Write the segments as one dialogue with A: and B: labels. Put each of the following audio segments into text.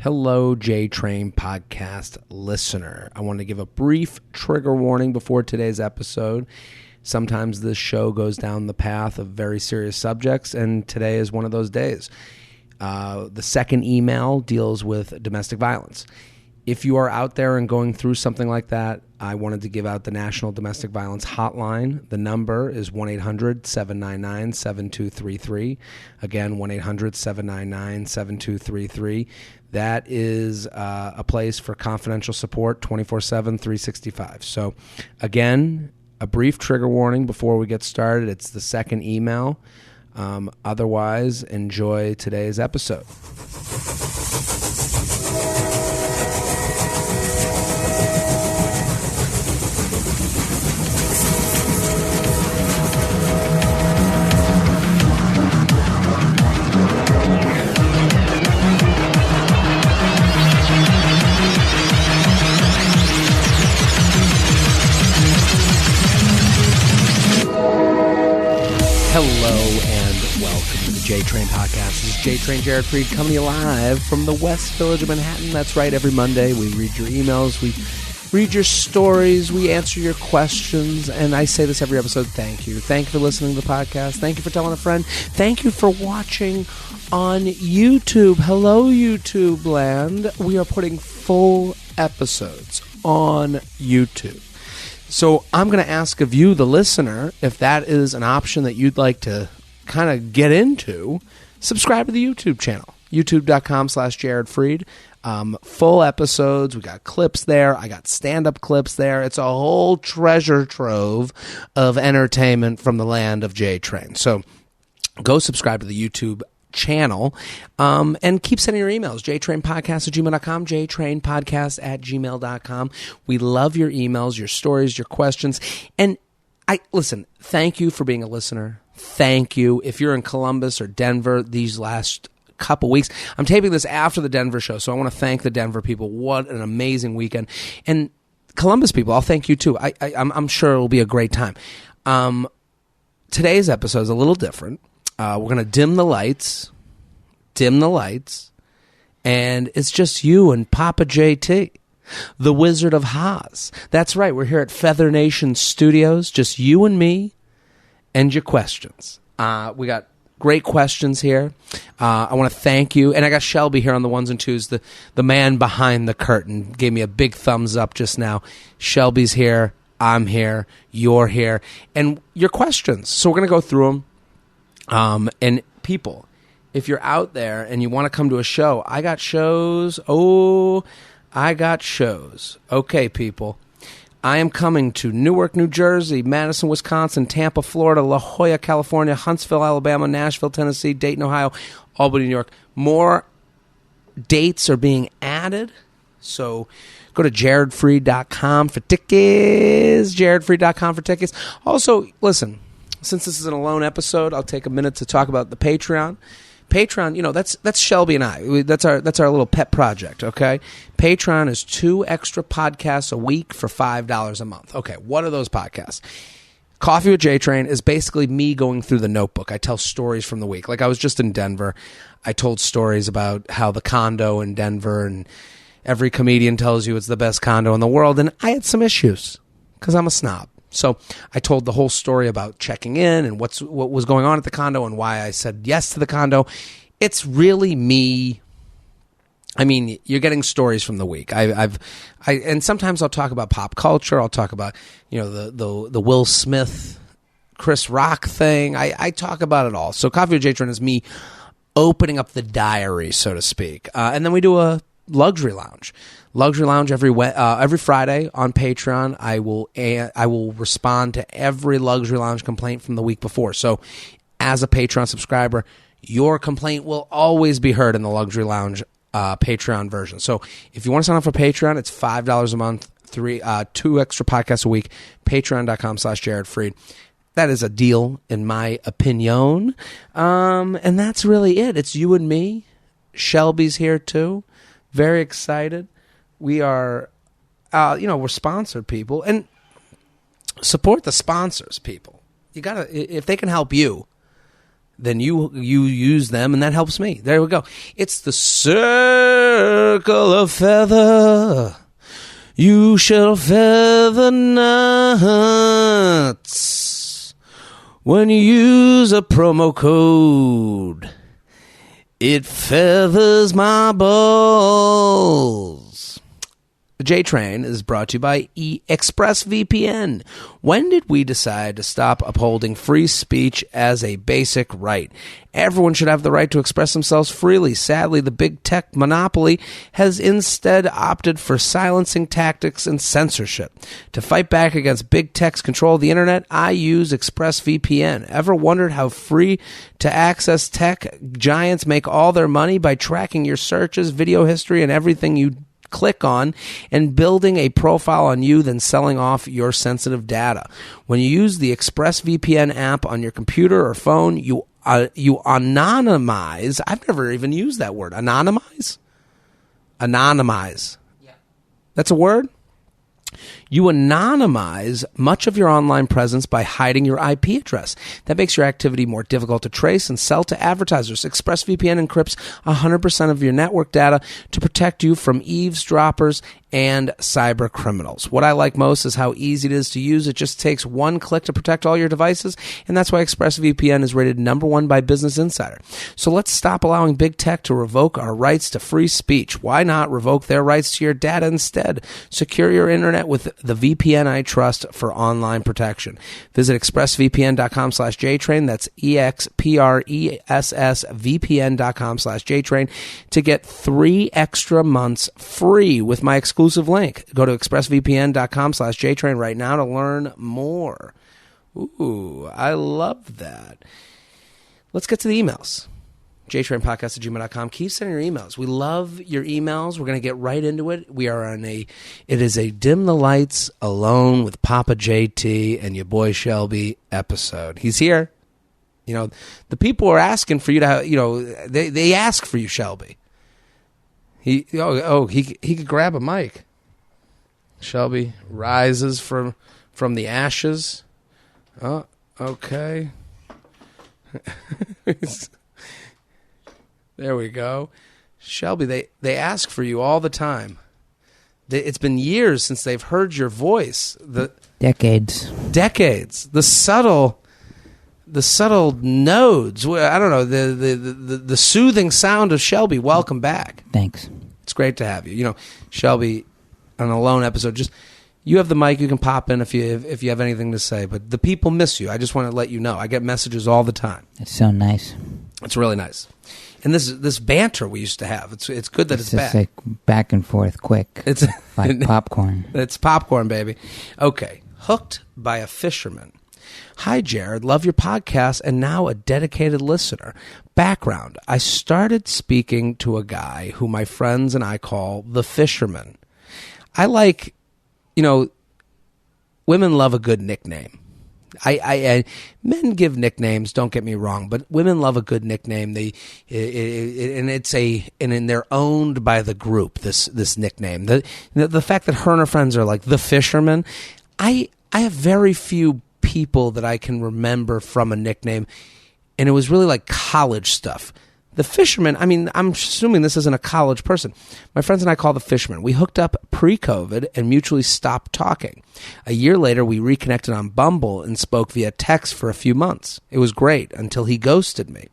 A: Hello, JTrain podcast listener. I want to give a brief trigger warning before today's episode. Sometimes this show goes down the path of very serious subjects, and today is one of those days. The second email deals with domestic violence. If you are out there and going through something like that, I wanted to give out the National Domestic Violence Hotline. The number is 1-800-799-7233. Again, 1-800-799-7233. That is a place for confidential support 24/7, 365. So, again, a brief trigger warning before we get started. It's the second email. Otherwise, enjoy today's episode. Hello and welcome to the JTrain podcast. This is JTrain Jared Freed coming to you live from the West Village of Manhattan. That's right, every Monday we read your emails, we read your stories, we answer your questions, and I say this every episode, thank you. Thank you for listening to the podcast. Thank you for telling a friend. Thank you for watching on YouTube. Hello, YouTube land. We are putting full episodes on YouTube. So I'm going to ask of you, the listener, if that is an option that you'd like to kind of get into, subscribe to the YouTube channel, youtube.com/Jared Freed. Full episodes. We got clips there. I got stand-up clips there. It's a whole treasure trove of entertainment from the land of JTrain. So go subscribe to the YouTube channel and keep sending your emails. jtrainpodcast@gmail.com, jtrainpodcast@gmail.com. We love your emails, your stories, your questions. And listen, thank you for being a listener. Thank you. If you're in Columbus or Denver these last couple weeks, I'm taping this after the Denver show, so I want to thank the Denver people. What an amazing weekend. And Columbus people, I'll thank you too. I'm sure it will be a great time. Today's episode is a little different. We're going to dim the lights, and it's just you and Papa JT, the Wizard of Haas. That's right, we're here at Feather Nation Studios, just you and me and your questions. We got great questions here. I want to thank you, and I got Shelby here on the ones and twos, the man behind the curtain, gave me a big thumbs up just now. Shelby's here, I'm here, you're here, and your questions. So we're going to go through them. And people, if you're out there and you want to come to a show, I got shows. Okay, people. I am coming to Newark, New Jersey, Madison, Wisconsin, Tampa, Florida, La Jolla, California, Huntsville, Alabama, Nashville, Tennessee, Dayton, Ohio, Albany, New York. More dates are being added. So go to jaredfreed.com for tickets. Jaredfreed.com for tickets. Also, listen. Since this is an alone episode, I'll take a minute to talk about the Patreon. Patreon, that's Shelby and I. That's our little pet project, okay? Patreon is 2 extra podcasts a week for $5 a month. Okay, what are those podcasts? Coffee with JTrain is basically me going through the notebook. I tell stories from the week. Like I was just in Denver. I told stories about how the condo in Denver, and every comedian tells you it's the best condo in the world, and I had some issues because I'm a snob. So I told the whole story about checking in and what was going on at the condo and why I said yes to the condo. It's really me. I mean, you're getting stories from the week. And sometimes I'll talk about pop culture. I'll talk about the Will Smith, Chris Rock thing. I talk about it all. So Coffee with JTrain is me opening up the diary, so to speak. And then we do a luxury lounge every Friday on Patreon. I will respond to every luxury lounge complaint from the week before. So as a Patreon subscriber, your complaint will always be heard in the luxury lounge Patreon version. So if you want to sign up for Patreon, it's $5 a month, 2 extra podcasts a week, patreon.com/Jared Freed. That is a deal, in my opinion. And that's really it. It's you and me. Shelby's here too. Very excited. We are, we're sponsored, people, and support the sponsors, people. You gotta, if they can help you, then you use them, and that helps me. There we go. It's the circle circle of feather, you shall feather nuts. When you use a promo code, it feathers my balls. The JTrain is brought to you by ExpressVPN. When did we decide to stop upholding free speech as a basic right? Everyone should have the right to express themselves freely. Sadly, the big tech monopoly has instead opted for silencing tactics and censorship. To fight back against big tech's control of the internet, I use ExpressVPN. Ever wondered how free to access tech giants make all their money by tracking your searches, video history, and everything you click on and building a profile on you, then selling off your sensitive data? When you use the ExpressVPN app on your computer or phone, you anonymize. I've never even used that word. Anonymize? Anonymize. Yeah. That's a word? You anonymize much of your online presence by hiding your IP address. That makes your activity more difficult to trace and sell to advertisers. ExpressVPN encrypts 100% of your network data to protect you from eavesdroppers and cyber criminals. What I like most is how easy it is to use. It just takes one click to protect all your devices, and that's why ExpressVPN is rated #1 by Business Insider. So let's stop allowing big tech to revoke our rights to free speech. Why not revoke their rights to your data instead? Secure your internet with the VPN I trust for online protection. Visit expressvpn.com/JTrain. That's expressvpn.com/JTrain to get 3 extra months free with my exclusive link. Go to expressvpn.com/JTrain right now to learn more. Ooh, I love that. Let's get to the emails. JTrainPodcast@gmail.com. Keep sending your emails. We love your emails. We're going to get right into it. We are on it is a Dim the Lights Alone with Papa JT and your boy Shelby episode. He's here. You know, the people are asking for you to, they ask for you, Shelby. He could grab a mic. Shelby rises from the ashes. Oh, okay. There we go. Shelby, they ask for you all the time. It's been years since they've heard your voice.
B: Decades.
A: The subtle nodes. I don't know, the soothing sound of Shelby. Welcome back.
B: Thanks.
A: It's great to have you. You know, Shelby, on a lone episode, just you have the mic. You can pop in if you have anything to say. But the people miss you. I just want to let you know. I get messages all the time.
B: It's so nice.
A: It's really nice. And this banter we used to have, it's good that it's back.
B: It's like back and forth quick. It's like popcorn.
A: It's popcorn, baby. Okay. Hooked by a Fisherman. Hi, Jared. Love your podcast and now a dedicated listener. Background. I started speaking to a guy who my friends and I call the Fisherman. I like, women love a good nickname. Men give nicknames, don't get me wrong, but women love a good nickname. And they're owned by the group. This nickname, the fact that her and her friends are like the Fisherman. I have very few people that I can remember from a nickname, and it was really like college stuff. The Fisherman, I mean, I'm assuming this isn't a college person. My friends and I call the Fisherman. We hooked up pre-COVID and mutually stopped talking. A year later, we reconnected on Bumble and spoke via text for a few months. It was great until he ghosted me.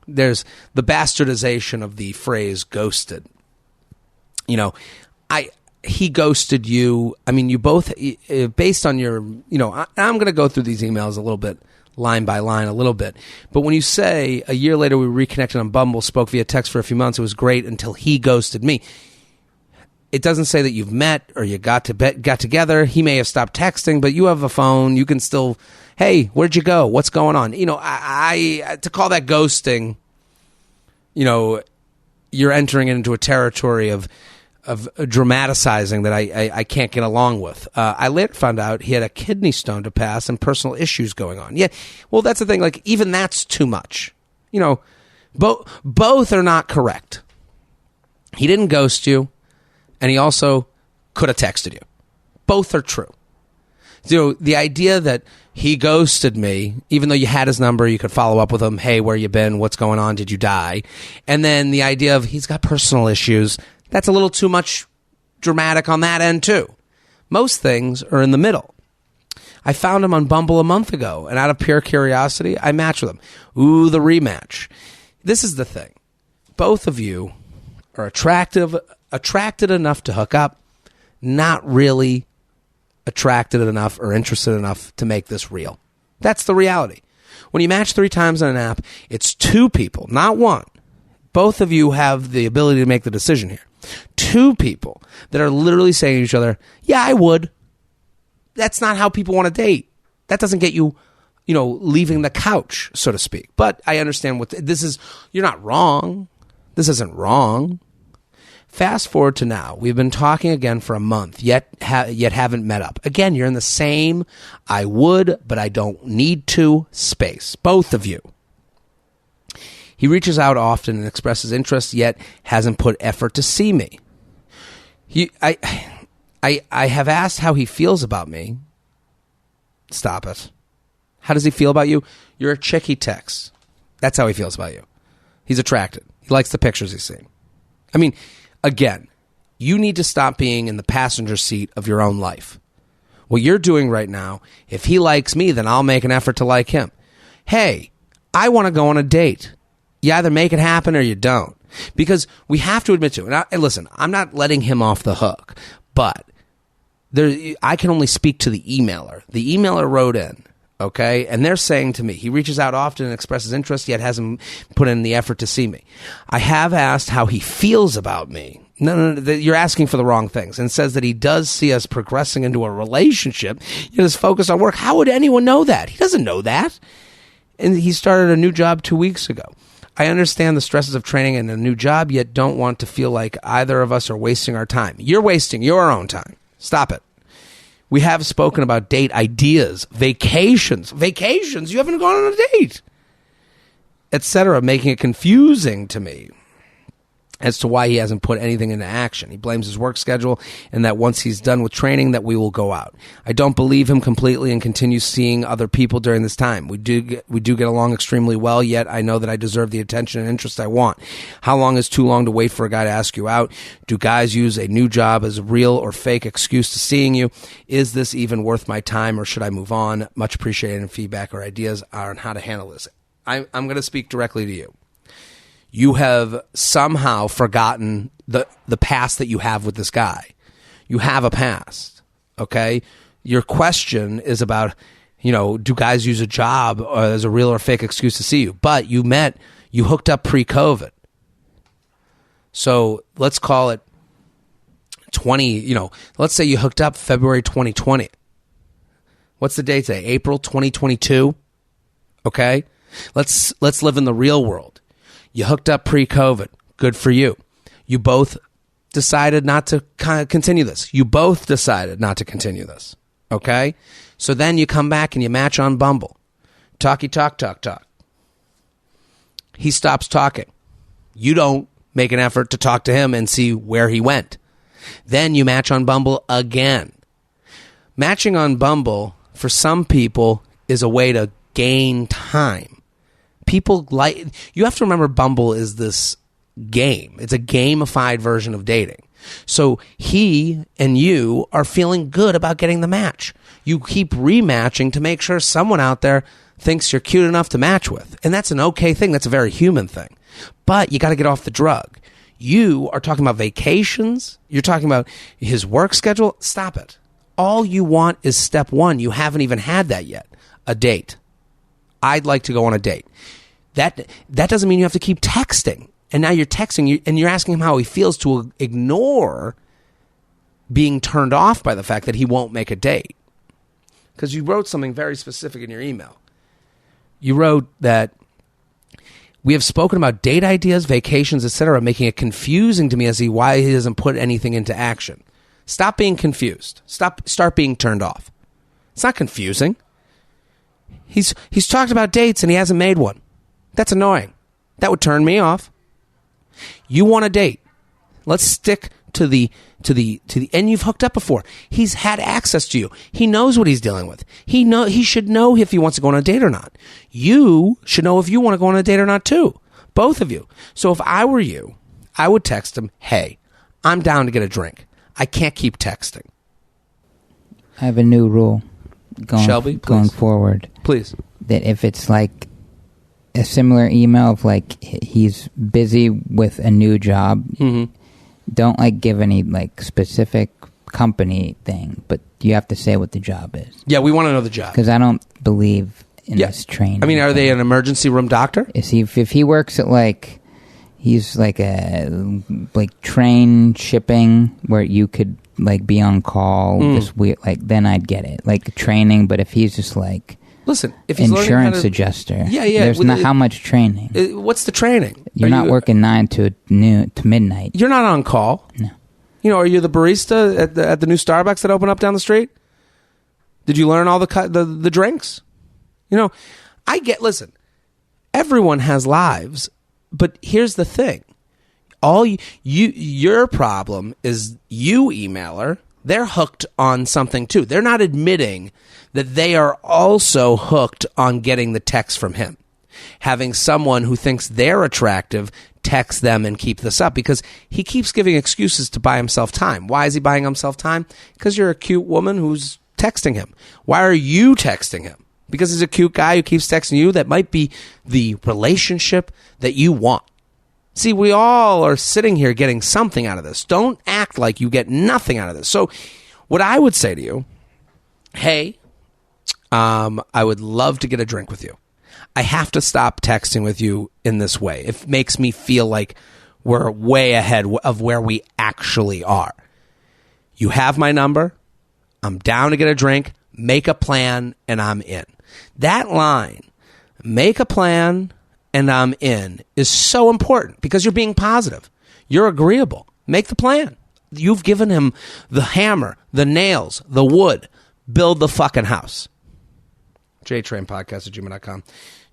A: There's the bastardization of the phrase ghosted. He ghosted you. I mean, you both, based on your, I'm going to go through these emails a little bit, line by line a little bit. But when you say a year later we reconnected on Bumble, spoke via text for a few months, it was great until he ghosted me. It doesn't say that you've met or you got together. He may have stopped texting, but you have a phone. You can still, hey, where'd you go? What's going on? I to call that ghosting, you're entering into a territory of dramatizing that I can't get along with. I later found out he had a kidney stone to pass and personal issues going on. Yeah, well, that's the thing. Like, even that's too much. Both are not correct. He didn't ghost you, and he also could have texted you. Both are true. The idea that he ghosted me, even though you had his number, you could follow up with him. Hey, where you been? What's going on? Did you die? And then the idea of he's got personal issues. That's a little too much dramatic on that end too. Most things are in the middle. I found him on Bumble a month ago, and out of pure curiosity, I matched with him. Ooh, the rematch. This is the thing. Both of you are attracted enough to hook up, not really attracted enough or interested enough to make this real. That's the reality. When you match 3 times on an app, it's 2 people, not 1. Both of you have the ability to make the decision here. 2 people that are literally saying to each other, yeah, I would. That's not how people want to date. That doesn't get you, leaving the couch, so to speak. But I understand what this is. You're not wrong. This isn't wrong. Fast forward to now. We've been talking again for a month, yet haven't met up. Again, you're in the same I would, but I don't need to space. Both of you. He reaches out often and expresses interest, yet hasn't put effort to see me. I have asked how he feels about me. Stop it. How does he feel about you? You're a chick he texts. That's how he feels about you. He's attracted. He likes the pictures he's seen. I mean, again, you need to stop being in the passenger seat of your own life. What you're doing right now, if he likes me, then I'll make an effort to like him. Hey, I want to go on a date. You either make it happen or you don't. Because we have to admit to it. And listen, I'm not letting him off the hook. But I can only speak to the emailer. The emailer wrote in, okay? And they're saying to me, he reaches out often and expresses interest, yet hasn't put in the effort to see me. I have asked how he feels about me. No, you're asking for the wrong things. And says that he does see us progressing into a relationship, yet is focused on work. How would anyone know that? He doesn't know that. And he started a new job 2 weeks ago. I understand the stresses of training in a new job, yet don't want to feel like either of us are wasting our time. You're wasting your own time. Stop it. We have spoken about date ideas, vacations. Vacations? You haven't gone on a date. Etc., making it confusing to me as to why he hasn't put anything into action. He blames his work schedule and that once he's done with training that we will go out. I don't believe him completely and continue seeing other people during this time. We do get along extremely well, yet I know that I deserve the attention and interest I want. How long is too long to wait for a guy to ask you out? Do guys use a new job as a real or fake excuse to seeing you? Is this even worth my time or should I move on? Much appreciated and feedback or ideas on how to handle this. I'm going to speak directly to you. You have somehow forgotten the past that you have with this guy. You have a past, okay? Your question is about, do guys use a job as a real or fake excuse to see you? But you hooked up pre-COVID. So let's call it let's say you hooked up February 2020. What's the date today? April 2022? Okay? Let's live in the real world. You hooked up pre-COVID. Good for you. You both decided not to continue this. You both decided not to continue this. Okay? So then you come back and you match on Bumble. Talk. He stops talking. You don't make an effort to talk to him and see where he went. Then you match on Bumble again. Matching on Bumble, for some people, is a way to gain time. You have to remember Bumble is this game. It's a gamified version of dating. So he and you are feeling good about getting the match. You keep rematching to make sure someone out there thinks you're cute enough to match with. And that's an okay thing. That's a very human thing. But you got to get off the drug. You are talking about vacations. You're talking about his work schedule. Stop it. All you want is step 1. You haven't even had that yet. A date. I'd like to go on a date. That doesn't mean you have to keep texting. And now you're texting and you're asking him how he feels to ignore being turned off by the fact that he won't make a date. Because you wrote something very specific in your email. You wrote that we have spoken about date ideas, vacations, etc., making it confusing to me as to why he doesn't put anything into action. Stop being confused. Start being turned off. It's not confusing. He's talked about dates and he hasn't made one. That's annoying. That would turn me off. You want a date. Let's stick to the and you've hooked up before. He's had access to you. He knows what he's dealing with. He should know if he wants to go on a date or not. You should know if you want to go on a date or not too. Both of you. So if I were you, I would text him, "Hey, I'm down to get a drink. I can't keep texting.
B: I have a new rule going forward.
A: Please.
B: That if it's like a similar email of like he's busy with a new job, don't like give any like specific company thing, but you have to say what the job is.
A: Yeah, we want to know the job.
B: Because I don't believe in this training.
A: I mean, are they an emergency room doctor?
B: Is he, if he works at like, he's like a like train shipping where you could like be on call, this weird, like then I'd get it. Like training, but if he's just like,
A: listen, if he's
B: insurance adjuster, there's
A: not
B: how much training.
A: What's the training?
B: You're not working 9 to midnight.
A: You're not on call.
B: No.
A: You know, are you the barista at the new Starbucks that opened up down the street? Did you learn all the drinks? You know, listen, everyone has lives, but here's the thing. Your problem is you, emailer, they're hooked on something too. They're not admitting that they are also hooked on getting the text from him. Having someone who thinks they're attractive text them and keep this up, because he keeps giving excuses to buy himself time. Why is he buying himself time? Because you're a cute woman who's texting him. Why are you texting him? Because he's a cute guy who keeps texting you. That might be the relationship that you want. See, we all are sitting here getting something out of this. Don't act like you get nothing out of this. So what I would say to you, hey, I would love to get a drink with you. I have to stop texting with you in this way. It makes me feel like we're way ahead of where we actually are. You have my number. I'm down to get a drink, make a plan, and I'm in. That line, make a plan, and I'm in, is so important because you're being positive. You're agreeable. Make the plan. You've given him the hammer, the nails, the wood. Build the fucking house. JTrain podcast at gmail.com.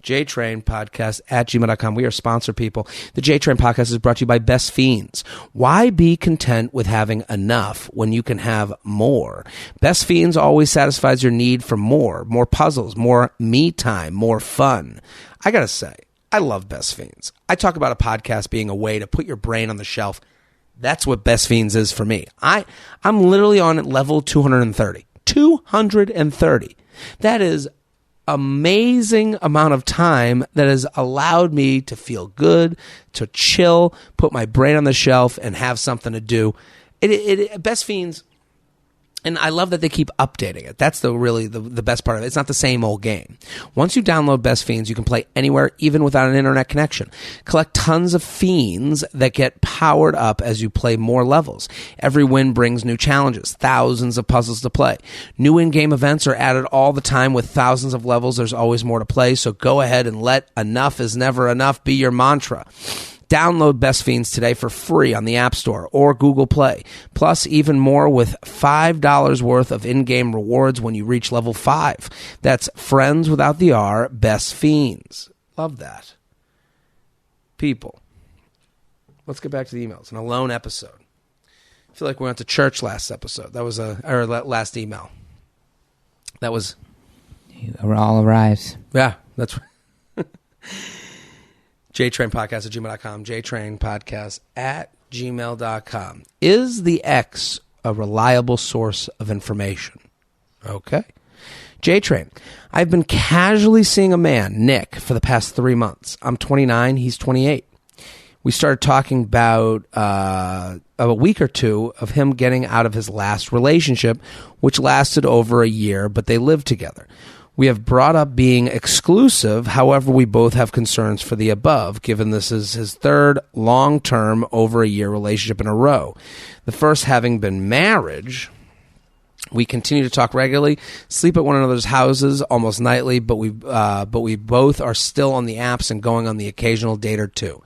A: JTrain podcast at gmail.com. We are sponsor people. The JTrain podcast is brought to you by Best Fiends. Why be content with having enough when you can have more? Best Fiends always satisfies your need for more puzzles, more me time, more fun. I got to say, I love Best Fiends. I talk about a podcast being a way to put your brain on the shelf. That's what Best Fiends is for me. I'm literally on level 230. 230. That is amazing amount of time that has allowed me to feel good, to chill, put my brain on the shelf, and have something to do. Best Fiends, and I love that they keep updating it. That's the best part of it. It's not the same old game. Once you download Best Fiends, you can play anywhere, even without an internet connection. Collect tons of fiends that get powered up as you play more levels. Every win brings new challenges, thousands of puzzles to play. New in-game events are added all the time with thousands of levels. There's always more to play, so go ahead and let enough is never enough be your mantra. Download Best Fiends today for free on the App Store or Google Play. Plus, even more with $5 worth of in-game rewards when you reach level 5. That's friends without the R, Best Fiends. Love that. People, let's get back to the emails. An alone episode. I feel like we went to church last episode. That was last email. That was...
B: All arise.
A: Yeah, that's right. JTrain podcast at gmail.com. JTrain podcast at gmail.com. Is the X a reliable source of information? Okay. JTrain. I've been casually seeing a man, Nick, for the past 3 months. I'm 29. He's 28. We started talking about a week or two of him getting out of his last relationship, which lasted over a year, but they lived together. We have brought up being exclusive. However, we both have concerns for the above, given this is his third long-term, over a year relationship in a row. The first having been marriage. We continue to talk regularly, sleep at one another's houses almost nightly, but we both are still on the apps and going on the occasional date or two.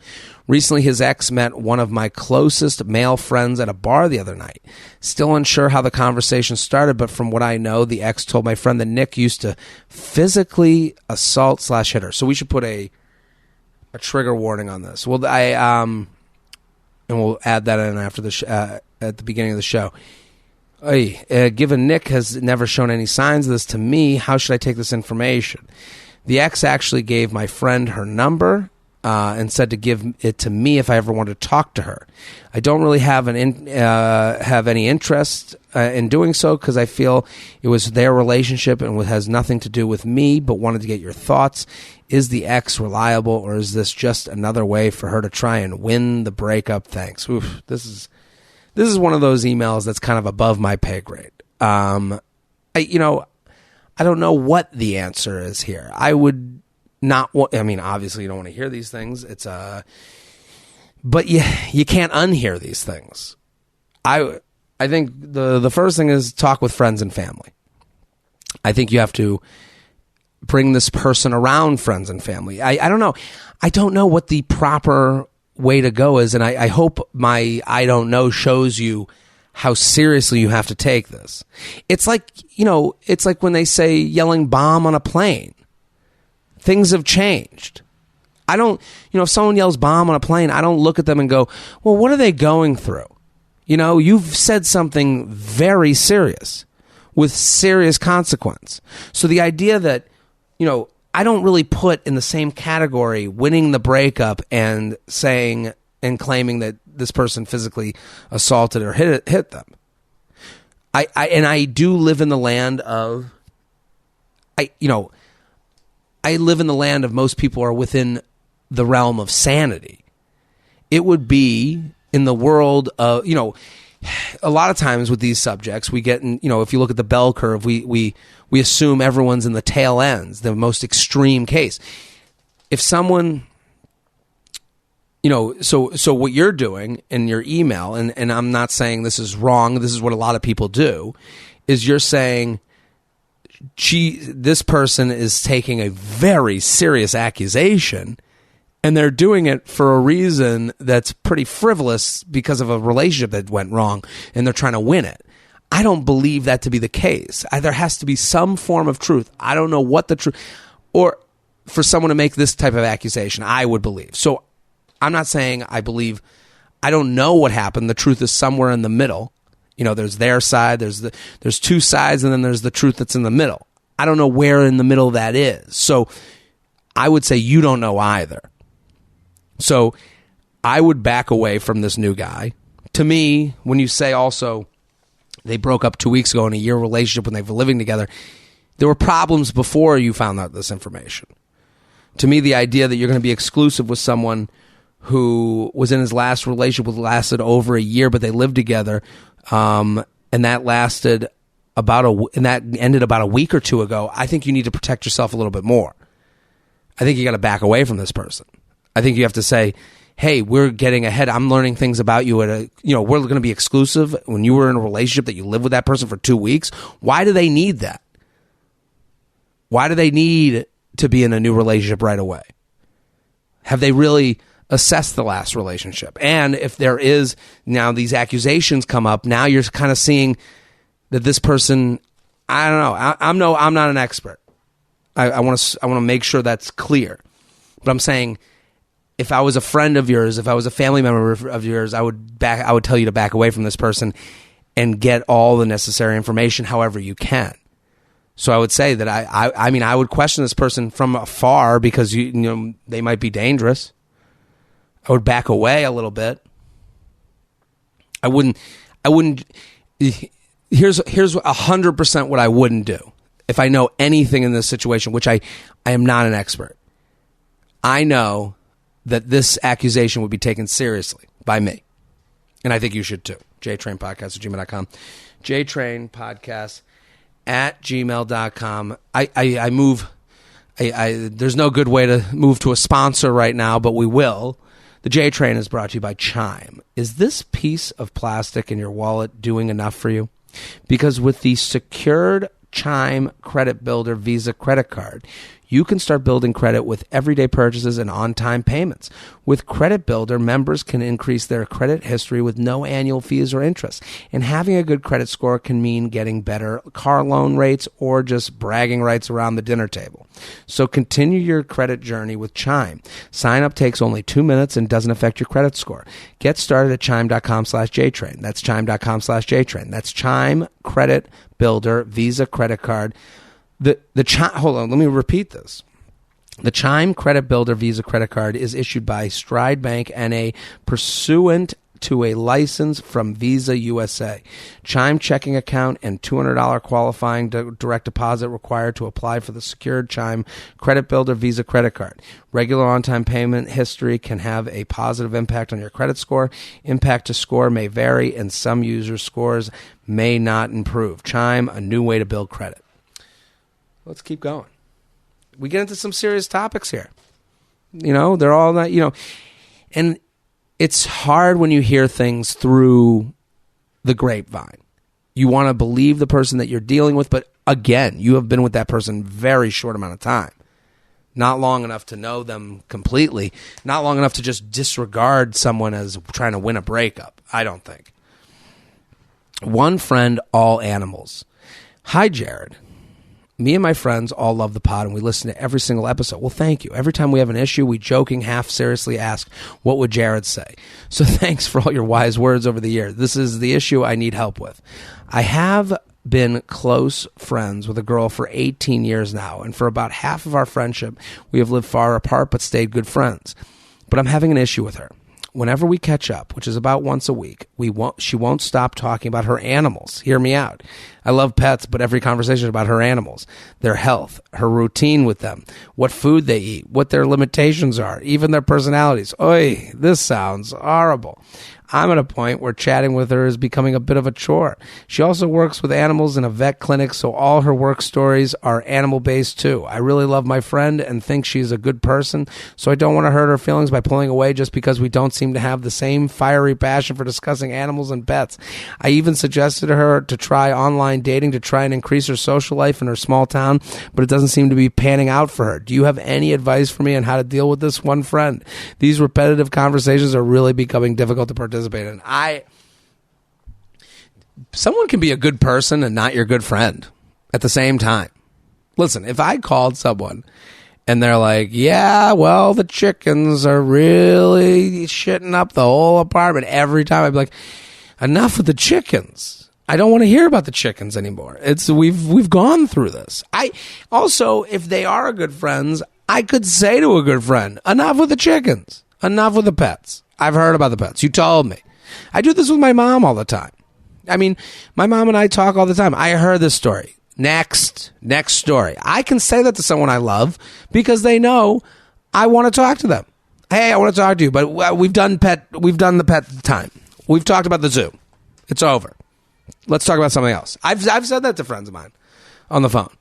A: Recently, his ex met one of my closest male friends at a bar the other night. Still unsure how the conversation started, but from what I know, the ex told my friend that Nick used to physically assault / hit her. So we should put a trigger warning on this. Well, and we'll add that in after the at the beginning of the show. Given Nick has never shown any signs of this to me, how should I take this information? The ex actually gave my friend her number and said to give it to me if I ever wanted to talk to her. I don't really have any interest in doing so because I feel it was their relationship and has nothing to do with me, but wanted to get your thoughts. Is the ex reliable, or is this just another way for her to try and win the breakup? Thanks. Oof, this is one of those emails that's kind of above my pay grade. I don't know what the answer is here. I would not want, I mean, obviously you don't want to hear these things. But you can't unhear these things. I think the first thing is talk with friends and family. I think you have to bring this person around friends and family. I don't know. I don't know what the proper way to go is, and I hope my I don't know shows you how seriously you have to take this. It's like, it's like when they say yelling bomb on a plane. Things have changed. I don't, if someone yells bomb on a plane, I don't look at them and go, well, what are they going through? You've said something very serious with serious consequence. So the idea that, I don't really put in the same category winning the breakup and saying and claiming that this person physically assaulted or hit them. I do live in the land of, I live in the land of most people are within the realm of sanity. It would be in the world of, a lot of times with these subjects, we get in, if you look at the bell curve, we assume everyone's in the tail ends, the most extreme case. If someone, so what you're doing in your email, and I'm not saying this is wrong, this is what a lot of people do, is you're saying, this person is taking a very serious accusation, and they're doing it for a reason that's pretty frivolous because of a relationship that went wrong, and they're trying to win it. I don't believe that to be the case. There has to be some form of truth. I don't know what the truth, or for someone to make this type of accusation, I would believe. So I'm not saying I believe. I don't know what happened. The truth is somewhere in the middle. There's their side, there's two sides, and then there's the truth that's in the middle. I don't know where in the middle that is. So I would say you don't know either. So I would back away from this new guy. To me, when you say also they broke up 2 weeks ago in a year relationship when they were living together, there were problems before you found out this information. To me, the idea that you're going to be exclusive with someone who was in his last relationship lasted over a year, but they lived together, and that lasted and that ended about a week or two ago. I think you need to protect yourself a little bit more. I think you got to back away from this person. I think you have to say, hey, we're getting ahead. I'm learning things about you we're going to be exclusive when you were in a relationship that you lived with that person for 2 weeks. Why do they need that? Why do they need to be in a new relationship right away? Have they really assessed the last relationship? And if there is now these accusations come up, now you're kind of seeing that this person, I don't know. I'm not an expert. I want to make sure that's clear. But I'm saying, if I was a friend of yours, if I was a family member of yours, I would tell you to back away from this person and get all the necessary information however you can. So I would say that I would question this person from afar because they might be dangerous. I would back away a little bit. I wouldn't. Here's 100% what I wouldn't do if I know anything in this situation, which I am not an expert. I know that this accusation would be taken seriously by me, and I think you should too. JTrainPodcast@gmail.com. JTrainPodcast@gmail.com. I move. There's no good way to move to a sponsor right now, but we will. The JTrain is brought to you by Chime. Is this piece of plastic in your wallet doing enough for you? Because with the secured Chime Credit Builder Visa credit card, you can start building credit with everyday purchases and on-time payments. With Credit Builder, members can increase their credit history with no annual fees or interest. And having a good credit score can mean getting better car loan rates or just bragging rights around the dinner table. So continue your credit journey with Chime. Sign up takes only 2 minutes and doesn't affect your credit score. Get started at chime.com/JTrain. That's chime.com/JTrain. That's Chime Credit Builder Visa credit card. Hold on, let me repeat this. The Chime Credit Builder Visa credit card is issued by Stride Bank N.A. pursuant to a license from Visa USA. Chime checking account and $200 qualifying direct deposit required to apply for the secured Chime Credit Builder Visa credit card. Regular on-time payment history can have a positive impact on your credit score. Impact to score may vary, and some users' scores may not improve. Chime, a new way to build credit. Let's keep going. We get into some serious topics here. You know, they're all not, you know, and it's hard when you hear things through the grapevine. You want to believe the person that you're dealing with, but again, you have been with that person very short amount of time. Not long enough to know them completely. Not long enough to just disregard someone as trying to win a breakup, I don't think. One friend, all animals. Hi, Jared. Me and my friends all love the pod, and we listen to every single episode. Well, thank you. Every time we have an issue, we joking, half seriously ask, what would Jared say? So thanks for all your wise words over the years. This is the issue I need help with. I have been close friends with a girl for 18 years now, and for about half of our friendship, we have lived far apart but stayed good friends. But I'm having an issue with her. Whenever we catch up, which is about once a week, she won't stop talking about her animals. Hear me out. I love pets, but every conversation is about her animals, their health, her routine with them, what food they eat, what their limitations are, even their personalities. Oy, this sounds horrible. I'm at a point where chatting with her is becoming a bit of a chore. She also works with animals in a vet clinic, so all her work stories are animal-based too. I really love my friend and think she's a good person, so I don't want to hurt her feelings by pulling away just because we don't seem to have the same fiery passion for discussing animals and pets. I even suggested to her to try online dating to try and increase her social life in her small town, but it doesn't seem to be panning out for her. Do you have any advice for me on how to deal with this one friend? These repetitive conversations are really becoming difficult to participate in. Someone can be a good person and not your good friend at the same time. Listen, if I called someone and they're like, yeah, well, the chickens are really shitting up the whole apartment every time, I'd be like, enough with the chickens. I don't want to hear about the chickens anymore. We've gone through this. I also, if they are good friends, I could say to a good friend, enough with the chickens, enough with the pets. I've heard about the pets. You told me. I do this with my mom all the time. I mean, my mom and I talk all the time. I heard this story. Next story. I can say that to someone I love because they know I want to talk to them. Hey, I want to talk to you, but we've done the pet time. We've talked about the zoo. It's over. Let's talk about something else. I've said that to friends of mine on the phone.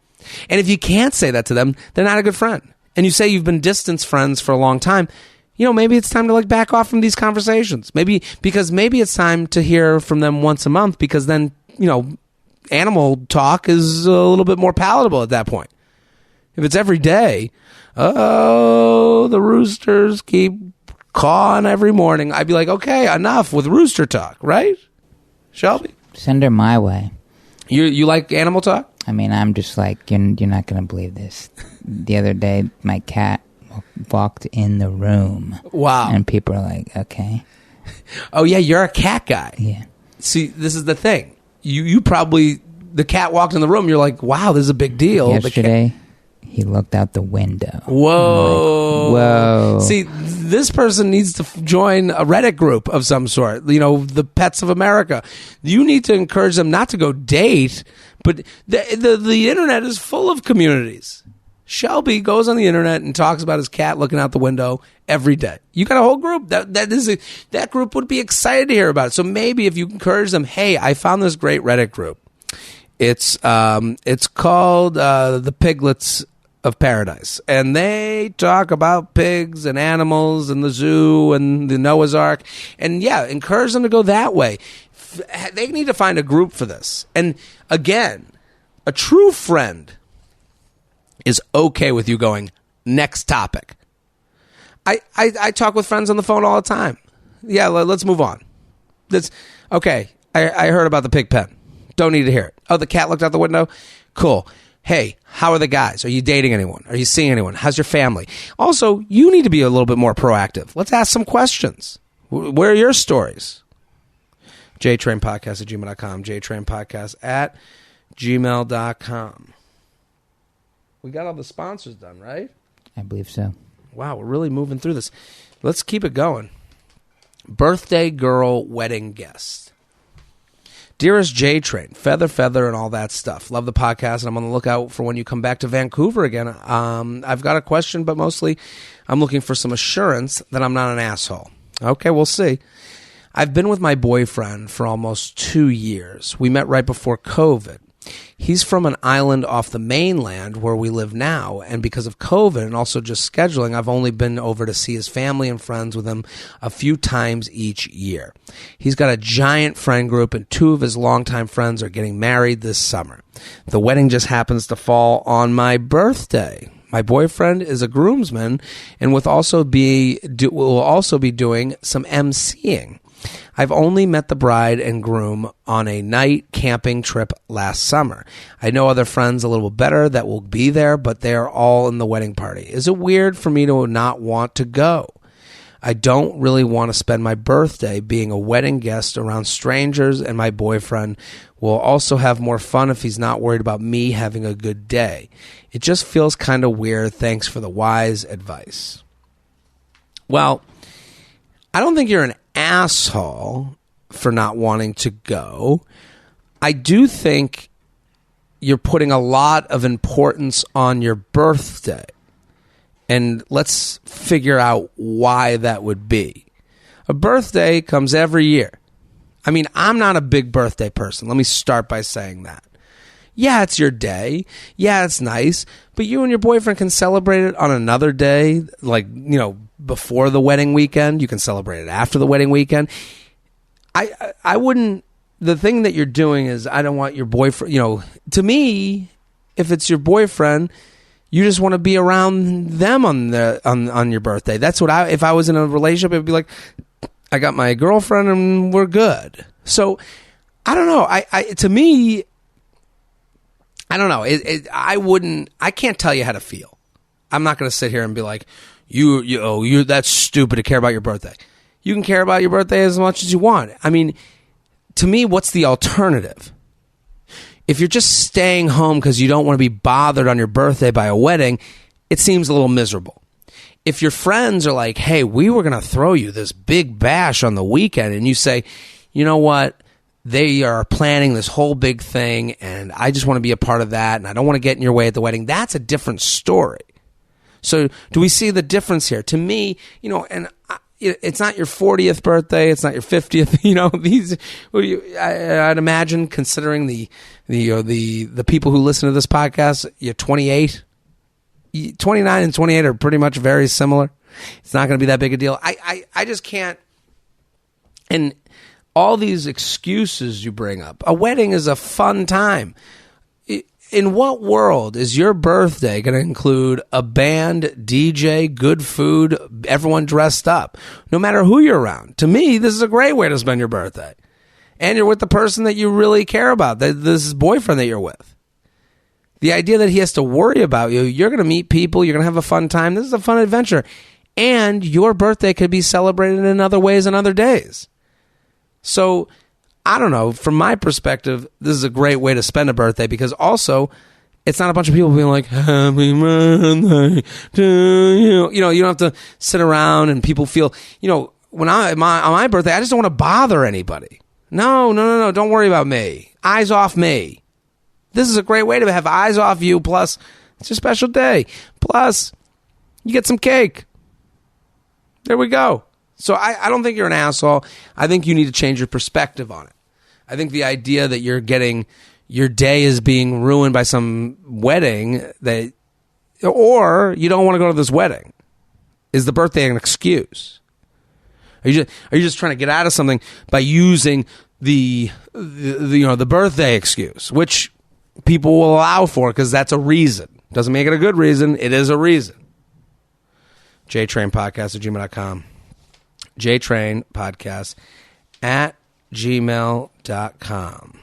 A: And if you can't say that to them, they're not a good friend. And you say you've been distant friends for a long time, you know, maybe it's time to back off from these conversations. Maybe it's time to hear from them once a month, because then, you know, animal talk is a little bit more palatable at that point. If it's every day, the roosters keep cawing every morning, I'd be like, okay, enough with rooster talk, right? Shelby?
B: Send her my way.
A: You like animal talk?
B: I mean, I'm just like, you're not going to believe this. The other day, my cat walked in the room.
A: Wow.
B: And people are like, okay.
A: Oh, yeah, you're a cat guy.
B: Yeah.
A: See, this is the thing. You probably, the cat walked in the room, you're like, wow, this is a big deal.
B: Yesterday, he looked out the window.
A: Whoa.
B: Like, whoa.
A: See, this person needs to join a Reddit group of some sort, you know, the Pets of America. You need to encourage them not to go date, but the internet is full of communities. Shelby goes on the internet and talks about his cat looking out the window every day. You got a whole group that group would be excited to hear about it. So maybe if you encourage them, hey, I found this great Reddit group. It's called the Piglets of Paradise, and they talk about pigs and animals and the zoo and the Noah's Ark, and yeah, encourage them to go that way. They need to find a group for this. And again, a true friend is okay with you going, next topic. I talk with friends on the phone all the time. Yeah, let's move on. That's okay. I heard about the pig pen. Don't need to hear it. Oh, the cat looked out the window? Cool. Hey, how are the guys? Are you dating anyone? Are you seeing anyone? How's your family? Also, you need to be a little bit more proactive. Let's ask some questions. Where are your stories? JTrainPodcast@gmail.com. JTrainPodcast@gmail.com. We got all the sponsors done, right?
B: I believe so.
A: Wow, we're really moving through this. Let's keep it going. Birthday girl wedding guest. Dearest JTrain, feather, and all that stuff. Love the podcast, and I'm on the lookout for when you come back to Vancouver again. I've got a question, but mostly I'm looking for some assurance that I'm not an asshole. Okay, we'll see. I've been with my boyfriend for almost 2 years. We met right before COVID. He's from an island off the mainland where we live now, and because of COVID and also just scheduling, I've only been over to see his family and friends with him a few times each year. He's got a giant friend group, and 2 of his longtime friends are getting married this summer. The wedding just happens to fall on my birthday. My boyfriend is a groomsman and will also be doing some emceeing. I've only met the bride and groom on a night camping trip last summer. I know other friends a little better that will be there, but they are all in the wedding party. Is it weird for me to not want to go? I don't really want to spend my birthday being a wedding guest around strangers, and my boyfriend will also have more fun if he's not worried about me having a good day. It just feels kind of weird. Thanks for the wise advice. Well, I don't think you're an asshole for not wanting to go. I do think you're putting a lot of importance on your birthday. And let's figure out why that would be. A birthday comes every year. I mean, I'm not a big birthday person. Let me start by saying that. Yeah, it's your day. Yeah, it's nice. But you and your boyfriend can celebrate it on another day, like, before the wedding weekend. You can celebrate it after the wedding weekend. I wouldn't. The thing that you're doing is, I don't want your boyfriend, to me, if it's your boyfriend, you just want to be around them on your birthday. That's what if I was in a relationship, it'd be like, I got my girlfriend and we're good. So I don't know. To me, I don't know. I can't tell you how to feel. I'm not going to sit here and be like, you that's stupid to care about your birthday. You can care about your birthday as much as you want. I mean, to me, what's the alternative? If you're just staying home because you don't want to be bothered on your birthday by a wedding, it seems a little miserable. If your friends are like, hey, we were going to throw you this big bash on the weekend, and you say, you know what? They are planning this whole big thing, and I just want to be a part of that, and I don't want to get in your way at the wedding. That's a different story. So do we see the difference here? To me, it's not your 40th birthday. It's not your 50th. I'd imagine, considering the people who listen to this podcast, you're 28. 29 and 28 are pretty much very similar. It's not going to be that big a deal. I just can't. And all these excuses you bring up. A wedding is a fun time. In what world is your birthday going to include a band, DJ, good food, everyone dressed up, no matter who you're around? To me, this is a great way to spend your birthday. And you're with the person that you really care about, this boyfriend that you're with. The idea that he has to worry about you, you're going to meet people, you're going to have a fun time. This is a fun adventure. And your birthday could be celebrated in other ways on other days. So, I don't know. From my perspective, this is a great way to spend a birthday, because also it's not a bunch of people being like, happy birthday to you. You don't have to sit around and people feel, when on my birthday, I just don't want to bother anybody. No. Don't worry about me. Eyes off me. This is a great way to have eyes off you. Plus, it's a special day. Plus, you get some cake. There we go. So I don't think you're an asshole. I think you need to change your perspective on it. I think the idea that your day is being ruined by some wedding or you don't want to go to this wedding. Is the birthday an excuse? Are you just trying to get out of something by using the birthday excuse, which people will allow for because that's a reason. Doesn't make it a good reason. It is a reason. JTrainPodcast@gmail.com. JTrainPodcast@gmail.com.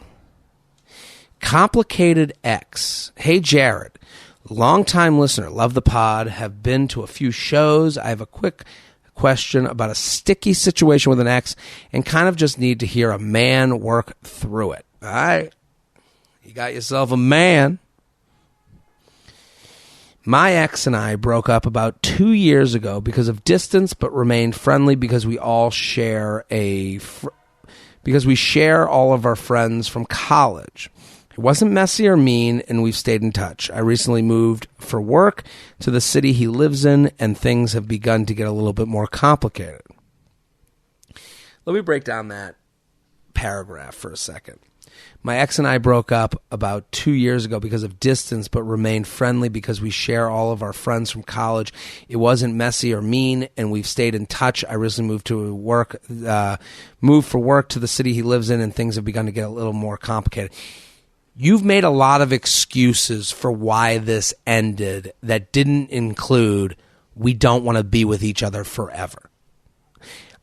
A: Complicated X. Hey, Jared. Long-time listener. Love the pod. Have been to a few shows. I have a quick question about a sticky situation with an ex and kind of just need to hear a man work through it. All right. You got yourself a man. My ex and I broke up about 2 years ago because of distance, but remained friendly because we all share because we share all of our friends from college. It wasn't messy or mean, and we've stayed in touch. I recently moved for work to the city he lives in, and things have begun to get a little bit more complicated. Let me break down that paragraph for a second. My ex and I broke up about 2 years ago because of distance, but remained friendly because we share all of our friends from college. It wasn't messy or mean, and we've stayed in touch. I recently moved for work to the city he lives in, and things have begun to get a little more complicated. You've made a lot of excuses for why this ended that didn't include we don't want to be with each other forever.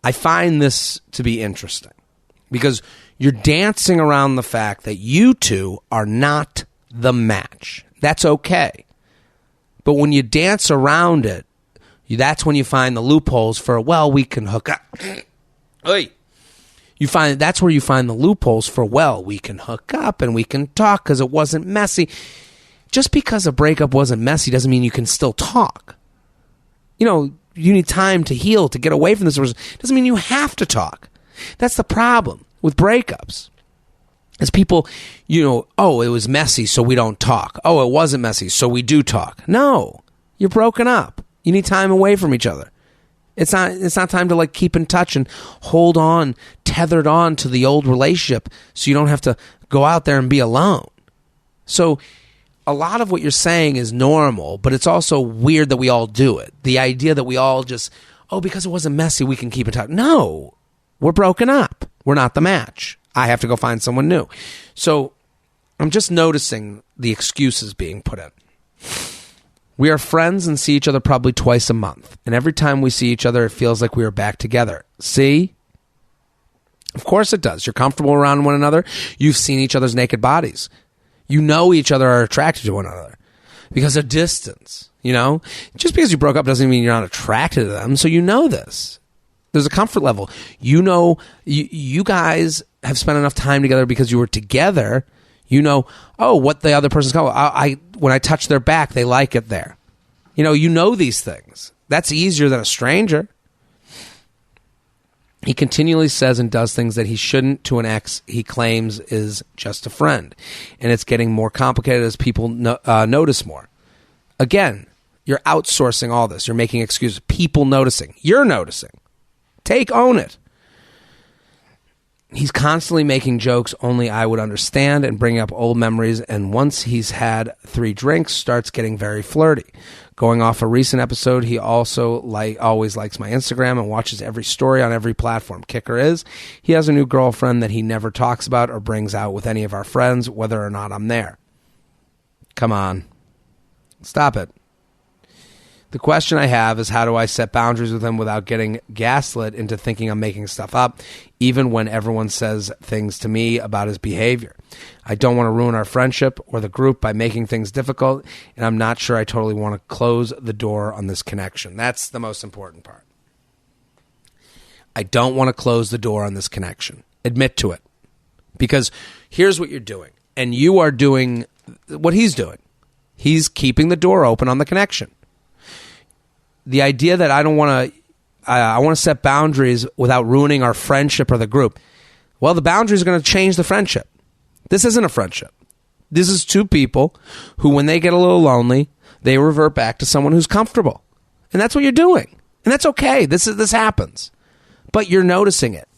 A: I find this to be interesting because you're dancing around the fact that you two are not the match. That's okay. But when you dance around it, that's when you find the loopholes for, well, we can hook up. That's where you find the loopholes for, well, we can hook up and we can talk because it wasn't messy. Just because a breakup wasn't messy doesn't mean you can still talk. You need time to heal, to get away from this person. Doesn't mean you have to talk. That's the problem with breakups. As people, oh, it was messy, so we don't talk. Oh, it wasn't messy, so we do talk. No, you're broken up. You need time away from each other. It's not time to keep in touch and hold on, tethered on to the old relationship so you don't have to go out there and be alone. So a lot of what you're saying is normal, but it's also weird that we all do it. The idea that we all just, because it wasn't messy, we can keep in touch. No, we're broken up. We're not the match. I have to go find someone new. So I'm just noticing the excuses being put in. We are friends and see each other probably twice a month. And every time we see each other, it feels like we are back together. See? Of course it does. You're comfortable around one another. You've seen each other's naked bodies. You know each other are attracted to one another because of distance. Just because you broke up doesn't mean you're not attracted to them. So you know this. There's a comfort level. You guys have spent enough time together because you were together. What the other person's called. When I touch their back, they like it there. You know these things. That's easier than a stranger. He continually says and does things that he shouldn't to an ex he claims is just a friend. And it's getting more complicated as people notice more. Again, you're outsourcing all this. You're making excuses. People noticing. You're noticing. Own it. He's constantly making jokes only I would understand and bringing up old memories, and once he's had 3 drinks, starts getting very flirty. Going off a recent episode, he also always likes my Instagram and watches every story on every platform. Kicker is, he has a new girlfriend that he never talks about or brings out with any of our friends, whether or not I'm there. Come on. Stop it. The question I have is, how do I set boundaries with him without getting gaslit into thinking I'm making stuff up, even when everyone says things to me about his behavior? I don't want to ruin our friendship or the group by making things difficult, and I'm not sure I totally want to close the door on this connection. That's the most important part. I don't want to close the door on this connection. Admit to it. Because here's what you're doing, and you are doing what he's doing. He's keeping the door open on the connection. The idea that I want to set boundaries without ruining our friendship or the group. Well, the boundaries are going to change the friendship. This isn't a friendship. This is 2 people who, when they get a little lonely, they revert back to someone who's comfortable. And that's what you're doing. And that's okay. This happens. But you're noticing it.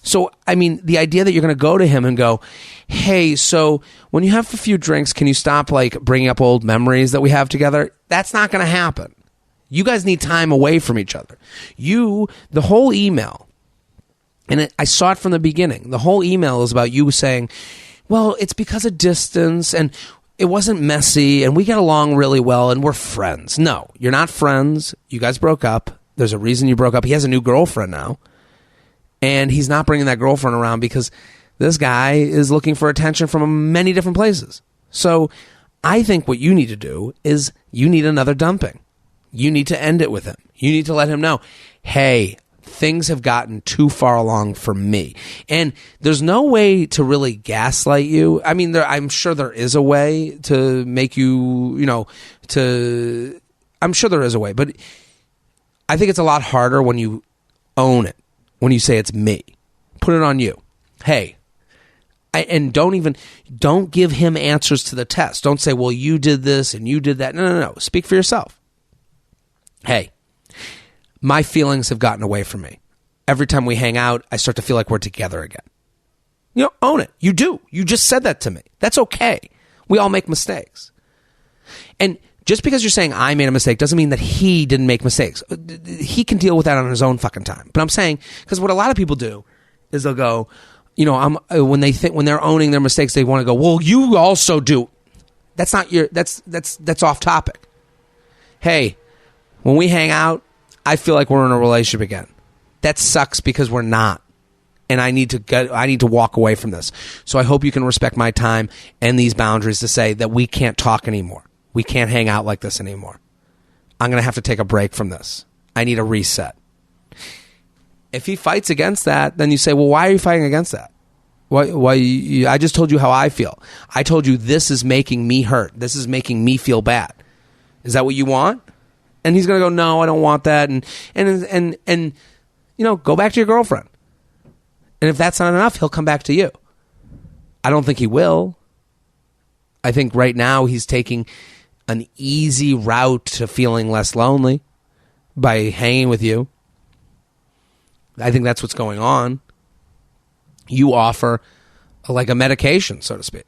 A: So, the idea that you're going to go to him and go, hey, so when you have a few drinks, can you stop bringing up old memories that we have together? That's not going to happen. You guys need time away from each other. The whole email, and I saw it from the beginning, the whole email is about you saying, well, it's because of distance, and it wasn't messy, and we get along really well, and we're friends. No, you're not friends. You guys broke up. There's a reason you broke up. He has a new girlfriend now, and he's not bringing that girlfriend around because this guy is looking for attention from many different places. So I think what you need to do is you need another dumping. You need to end it with him. You need to let him know, hey, things have gotten too far along for me. And there's no way to really gaslight you. I mean, I'm sure there is a way to make you, I'm sure there is a way, but I think it's a lot harder when you own it, when you say it's me. Put it on you. Hey, and don't give him answers to the test. Don't say, well, you did this and you did that. No. Speak for yourself. Hey, my feelings have gotten away from me. Every time we hang out, I start to feel like we're together again. Own it. You do. You just said that to me. That's okay. We all make mistakes. And just because you're saying I made a mistake doesn't mean that he didn't make mistakes. He can deal with that on his own fucking time. But I'm saying, because what a lot of people do is they'll go, when they're owning their mistakes, they want to go, well, you also do. That's not that's off topic. Hey, when we hang out, I feel like we're in a relationship again. That sucks because we're not. And I need to walk away from this. So I hope you can respect my time and these boundaries to say that we can't talk anymore. We can't hang out like this anymore. I'm going to have to take a break from this. I need a reset. If he fights against that, then you say, well, why are you fighting against that? Why? I just told you how I feel. I told you this is making me hurt. This is making me feel bad. Is that what you want? And he's going to go, no, I don't want that. And go back to your girlfriend. And if that's not enough, he'll come back to you. I don't think he will. I think right now he's taking an easy route to feeling less lonely by hanging with you. I think that's what's going on. You offer like a medication, so to speak.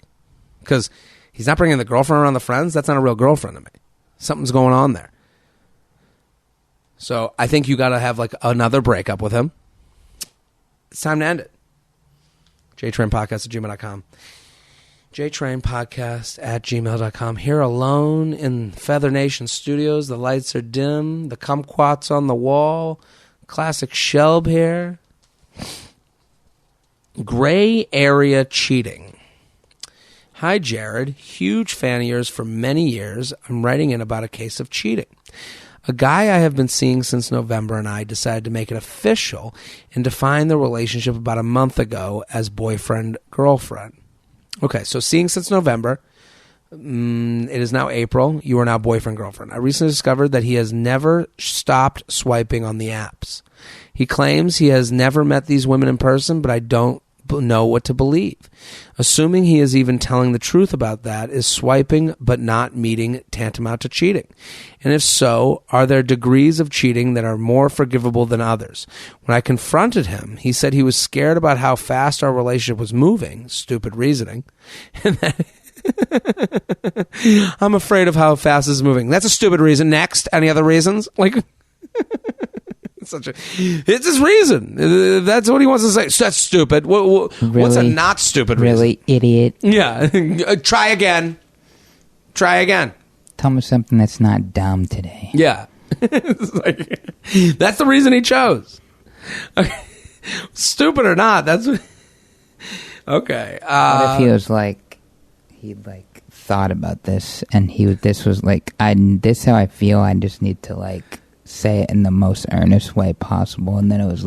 A: Because he's not bringing the girlfriend around the friends. That's not a real girlfriend to me. Something's going on there. So I think you got to have like another breakup with him. It's time to end it. JTrainPodcast@gmail.com. JTrainPodcast@gmail.com. Here alone in Feather Nation Studios. The lights are dim. The kumquats on the wall. Classic Shelb here. Gray area cheating. Hi, Jared. Huge fan of yours for many years. I'm writing in about a case of cheating. A guy I have been seeing since November and I decided to make it official and define the relationship about a month ago as boyfriend-girlfriend. Okay, so seeing since November, it is now April. You are now boyfriend-girlfriend. I recently discovered that he has never stopped swiping on the apps. He claims he has never met these women in person, but I don't know what to believe. Assuming he is even telling the truth about that, is swiping but not meeting tantamount to cheating? And if so, are there degrees of cheating that are more forgivable than others? When I confronted him, he said he was scared about how fast our relationship was moving. Stupid reasoning. And that I'm afraid of how fast it's moving. That's a stupid reason. Next, any other reasons? It's his reason. That's what he wants to say. That's stupid. What's a not stupid reason?
B: Really, idiot.
A: Yeah. Try again.
B: Tell me something that's not dumb today.
A: Yeah. That's the reason he chose. Okay. Stupid or not, that's what... Okay.
B: What if he was he thought about this and this was this is how I feel, I just need to say it in the most earnest way possible, and then it was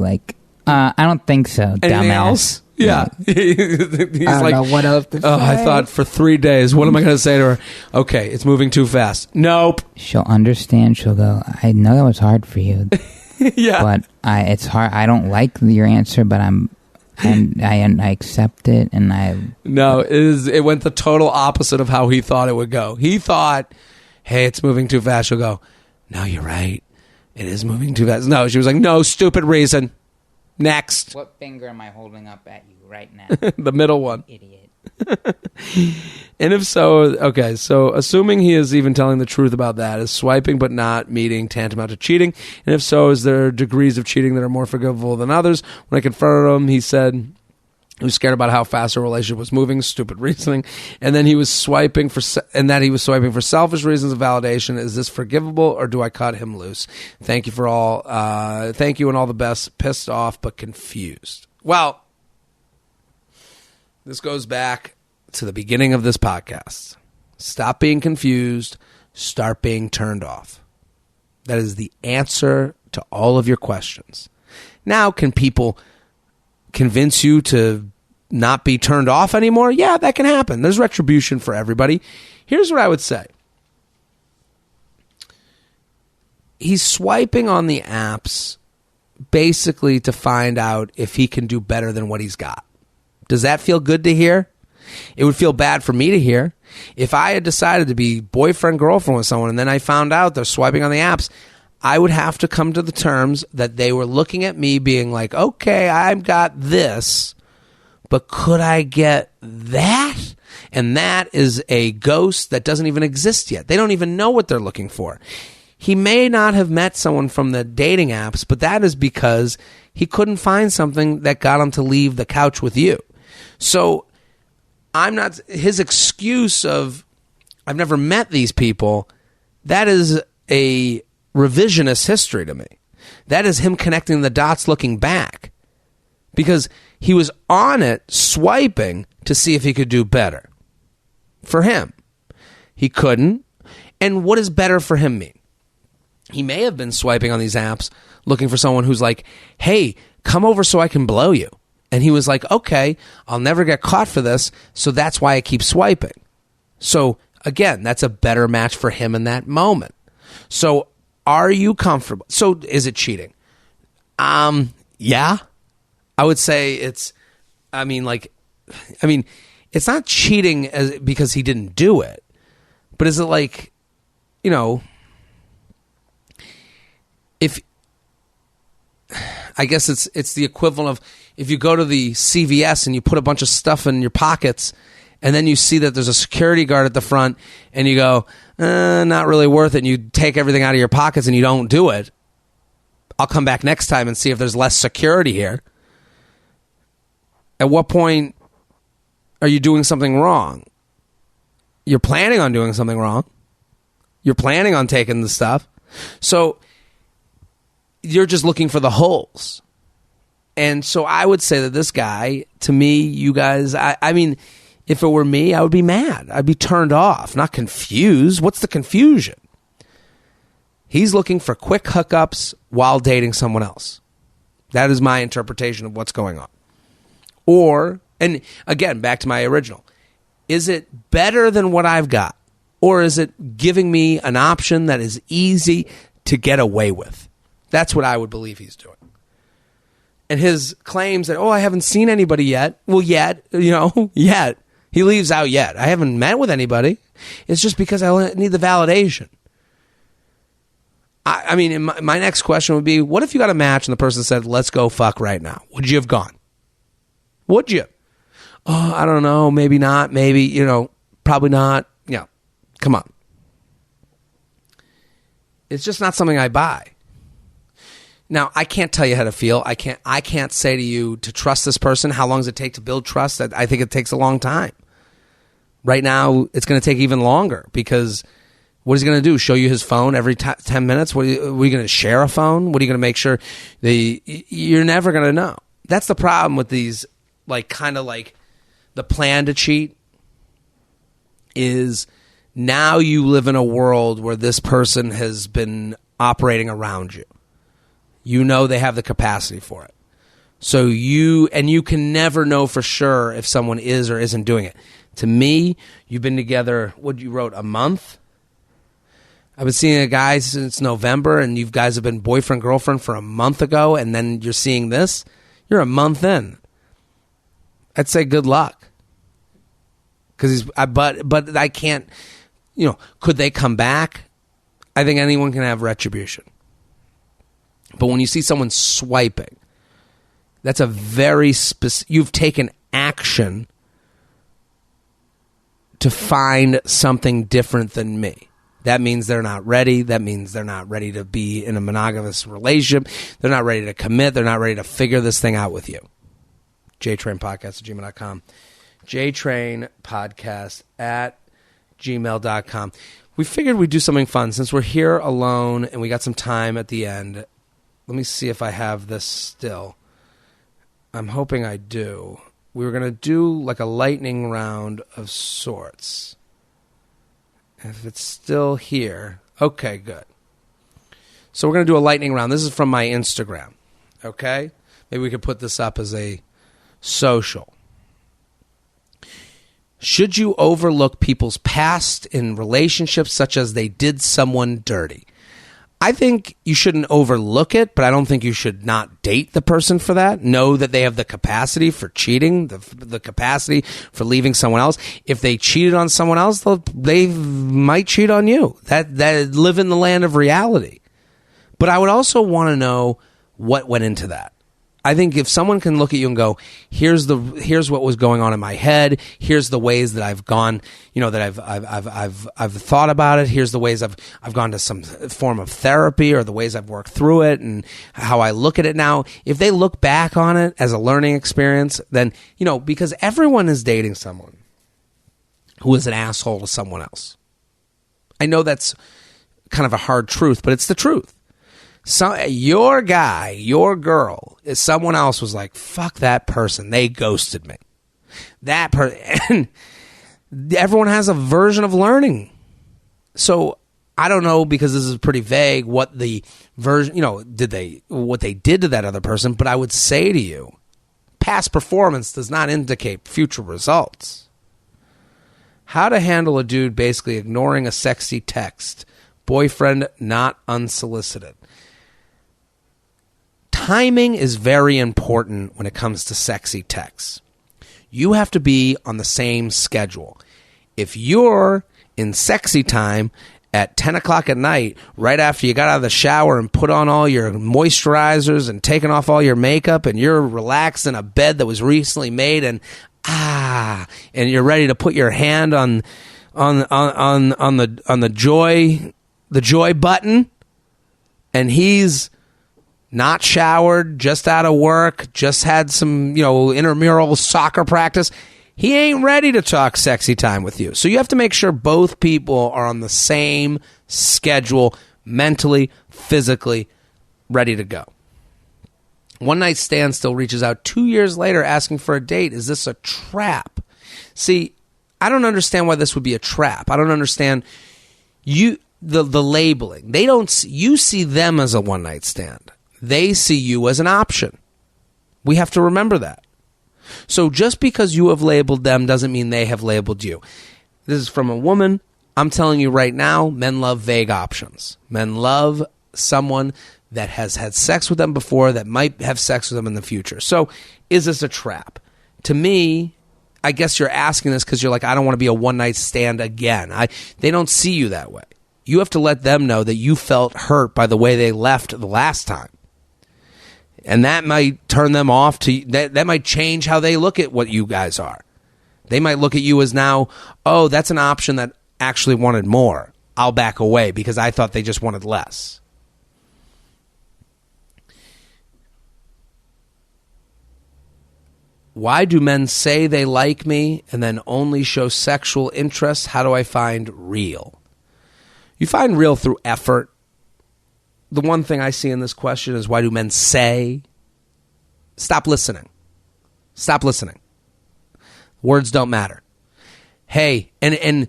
B: I don't think so.
A: Anything
B: dumbass.
A: Else? Yeah. He's
B: I don't know what else to say.
A: I thought for 3 days, what am I going to say to her? Okay, it's moving too fast. Nope.
B: She'll understand. She'll go, I know that was hard for you.
A: Yeah.
B: But it's hard. I don't like your answer, but I accept it, and I...
A: No, it went the total opposite of how he thought it would go. He thought, hey, it's moving too fast. She'll go, no, you're right. It is moving too fast. No, she was like, no, stupid reason. Next.
B: What finger am I holding up at you right now?
A: The middle one.
B: Idiot.
A: And if so, okay, so assuming he is even telling the truth about that, is swiping but not meeting tantamount to cheating? And if so, is there degrees of cheating that are more forgivable than others? When I confronted him, he said he was scared about how fast our relationship was moving. Stupid reasoning. And then he was swiping for selfish reasons of validation. Is this forgivable, or do I cut him loose? Thank you and all the best. Pissed off but confused. Well, this goes back to the beginning of this podcast. Stop being confused. Start being turned off. That is the answer to all of your questions. Now, can people convince you to not be turned off anymore? Yeah, that can happen. There's retribution for everybody. Here's what I would say. He's swiping on the apps basically to find out if he can do better than what he's got. Does that feel good to hear? It would feel bad for me to hear. If I had decided to be boyfriend, girlfriend with someone and then I found out they're swiping on the apps, I would have to come to the terms that they were looking at me being like, okay, I've got this, but could I get that? And that is a ghost that doesn't even exist yet. They don't even know what they're looking for. He may not have met someone from the dating apps, but that is because he couldn't find something that got him to leave the couch with you. So I'm not, his excuse of, I've never met these people, that is a revisionist history to me. That is him connecting the dots looking back. Because he was on it swiping to see if he could do better. For him. He couldn't. And what does better for him mean? He may have been swiping on these apps looking for someone who's like, hey, come over so I can blow you. And he was like, okay, I'll never get caught for this, so that's why I keep swiping. So, again, that's a better match for him in that moment. So, are you comfortable? So, is it cheating? Yeah. I would say it's not cheating because he didn't do it. But is it like, if I guess it's the equivalent of if you go to the CVS and you put a bunch of stuff in your pockets and then you see that there's a security guard at the front and you go, not really worth it, and you take everything out of your pockets and you don't do it. I'll come back next time and see if there's less security here. At what point are you doing something wrong? You're planning on doing something wrong. You're planning on taking the stuff. So you're just looking for the holes. And so I would say that this guy, to me, you guys, I mean, if it were me, I would be mad. I'd be turned off, not confused. What's the confusion? He's looking for quick hookups while dating someone else. That is my interpretation of what's going on. Or, and again, back to my original, is it better than what I've got? Or is it giving me an option that is easy to get away with? That's what I would believe he's doing. And his claims that, I haven't seen anybody yet. Well, yet. He leaves out yet. I haven't met with anybody. It's just because I need the validation. I mean, my next question would be, what if you got a match and the person said, let's go fuck right now? Would you have gone? Would you? Oh, I don't know. Maybe not. Maybe, probably not. Yeah. Come on. It's just not something I buy. Now, I can't tell you how to feel. I can't say to you to trust this person. How long does it take to build trust? I think it takes a long time. Right now, it's going to take even longer because what is he going to do? Show you his phone every 10 minutes? Are we going to share a phone? What are you going to make sure? You're never going to know. That's the problem with these, kind of like the plan to cheat is now you live in a world where this person has been operating around you. You know they have the capacity for it. So you can never know for sure if someone is or isn't doing it. To me, you've been together, you wrote, a month? I've been seeing a guy since November, and you guys have been boyfriend, girlfriend for a month ago, and then you're seeing this? You're a month in. I'd say good luck. But I can't, could they come back? I think anyone can have retribution. But when you see someone swiping, that's a very specific, you've taken action to find something different than me. That means they're not ready. That means they're not ready to be in a monogamous relationship. They're not ready to commit. They're not ready to figure this thing out with you. JTrainPodcast@gmail.com. JTrainPodcast@gmail.com. We figured we'd do something fun. Since we're here alone and we got some time at the end, let me see if I have this still. I'm hoping I do. We were going to do like a lightning round of sorts. If it's still here. Okay, good. So we're going to do a lightning round. This is from my Instagram. Okay? Maybe we could put this up as a social. Should you overlook people's past in relationships such as they did someone dirty? I think you shouldn't overlook it, but I don't think you should not date the person for that. Know that they have the capacity for cheating, the capacity for leaving someone else. If they cheated on someone else, they might cheat on you. That live in the land of reality. But I would also want to know what went into that. I think if someone can look at you and go, here's what was going on in my head. Here's the ways that I've gone, that I've thought about it. Here's the ways I've gone to some form of therapy, or the ways I've worked through it and how I look at it now. If they look back on it as a learning experience, then, because everyone is dating someone who is an asshole to someone else. I know that's kind of a hard truth, but it's the truth. So your guy, your girl, someone else was like, fuck that person. They ghosted me. That person. Everyone has a version of learning. So I don't know, because this is pretty vague, what the version, what they did to that other person. But I would say to you, past performance does not indicate future results. How to handle a dude basically ignoring a sexy text. Boyfriend not unsolicited. Timing is very important when it comes to sexy texts. You have to be on the same schedule. If you're in sexy time at 10 o'clock at night, right after you got out of the shower and put on all your moisturizers and taken off all your makeup, and you're relaxed in a bed that was recently made, and you're ready to put your hand on the joy button, and he's not showered, just out of work, just had some, intramural soccer practice. He ain't ready to talk sexy time with you. So you have to make sure both people are on the same schedule, mentally, physically, ready to go. One night stand still reaches out 2 years later asking for a date. Is this a trap? See, I don't understand why this would be a trap. I don't understand the labeling. You see them as a one night stand. They see you as an option. We have to remember that. So just because you have labeled them doesn't mean they have labeled you. This is from a woman. I'm telling you right now, men love vague options. Men love someone that has had sex with them before, that might have sex with them in the future. So is this a trap? To me, I guess you're asking this because you're like, I don't want to be a one-night stand again. They don't see you that way. You have to let them know that you felt hurt by the way they left the last time. And that might turn them off to that might change how they look at what you guys are. They might look at you as now, oh, that's an option that actually wanted more. I'll back away because I thought they just wanted less. Why do men say they like me and then only show sexual interest? How do I find real? You find real through effort. The one thing I see in this question is, why do men say? Stop listening. Stop listening. Words don't matter. Hey, and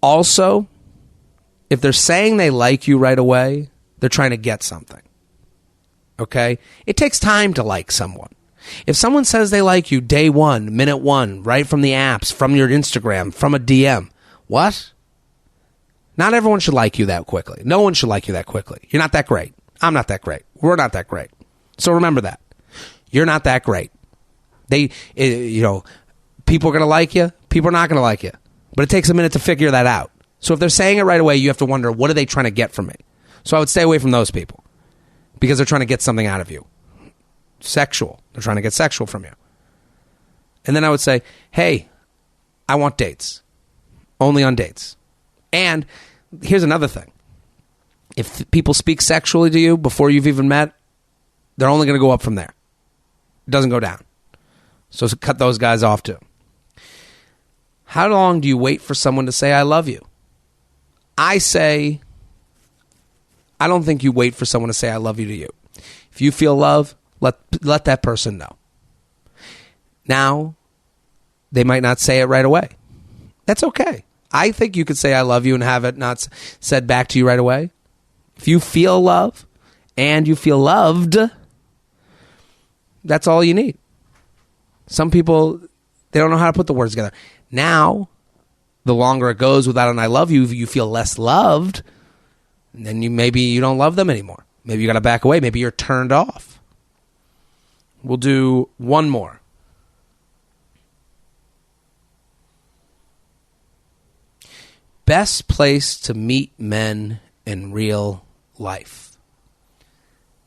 A: also, if they're saying they like you right away, they're trying to get something. Okay? It takes time to like someone. If someone says they like you day one, minute one, right from the apps, from your Instagram, from a DM, what? Not everyone should like you that quickly. No one should like you that quickly. You're not that great. I'm not that great. We're not that great. So remember that. You're not that great. People are going to like you. People are not going to like you. But it takes a minute to figure that out. So if they're saying it right away, you have to wonder, what are they trying to get from me? So I would stay away from those people because they're trying to get something out of you. Sexual. They're trying to get sexual from you. And then I would say, hey, I want dates. Only on dates. And here's another thing. If people speak sexually to you before you've even met, they're only going to go up from there. It doesn't go down. So cut those guys off too. How long do you wait for someone to say, I love you? I say, I don't think you wait for someone to say, I love you to you. If you feel love, let that person know. Now, they might not say it right away. That's okay. I think you could say I love you and have it not said back to you right away. If you feel love and you feel loved, That's all you need. Some people, they don't know how to put the words together. Now, the longer it goes without an I love you, you feel less loved, and then maybe you don't love them anymore. Maybe you got to back away. Maybe you're turned off. We'll do one more. Best place to meet men in real life.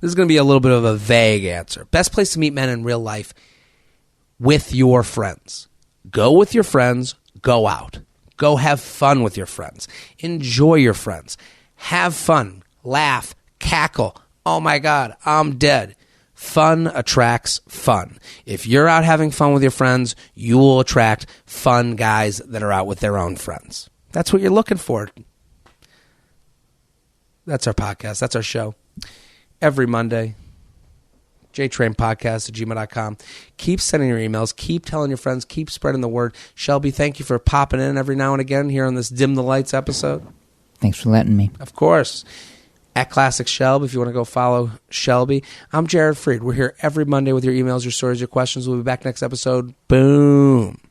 A: This is going to be a little bit of a vague answer. Best place to meet men in real life with your friends. Go with your friends. Go out. Go have fun with your friends. Enjoy your friends. Have fun. Laugh. Cackle. Oh my God, I'm dead. Fun attracts fun. If you're out having fun with your friends, you will attract fun guys that are out with their own friends. That's what you're looking for. That's our podcast. That's our show. Every Monday. JTrain podcast at gmail.com. Keep sending your emails. Keep telling your friends. Keep spreading the word. Shelby, thank you for popping in every now and again here on this Dim the Lights episode.
B: Thanks for letting me.
A: Of course. At Classic Shelby, if you want to go follow Shelby. I'm Jared Freed. We're here every Monday with your emails, your stories, your questions. We'll be back next episode. Boom.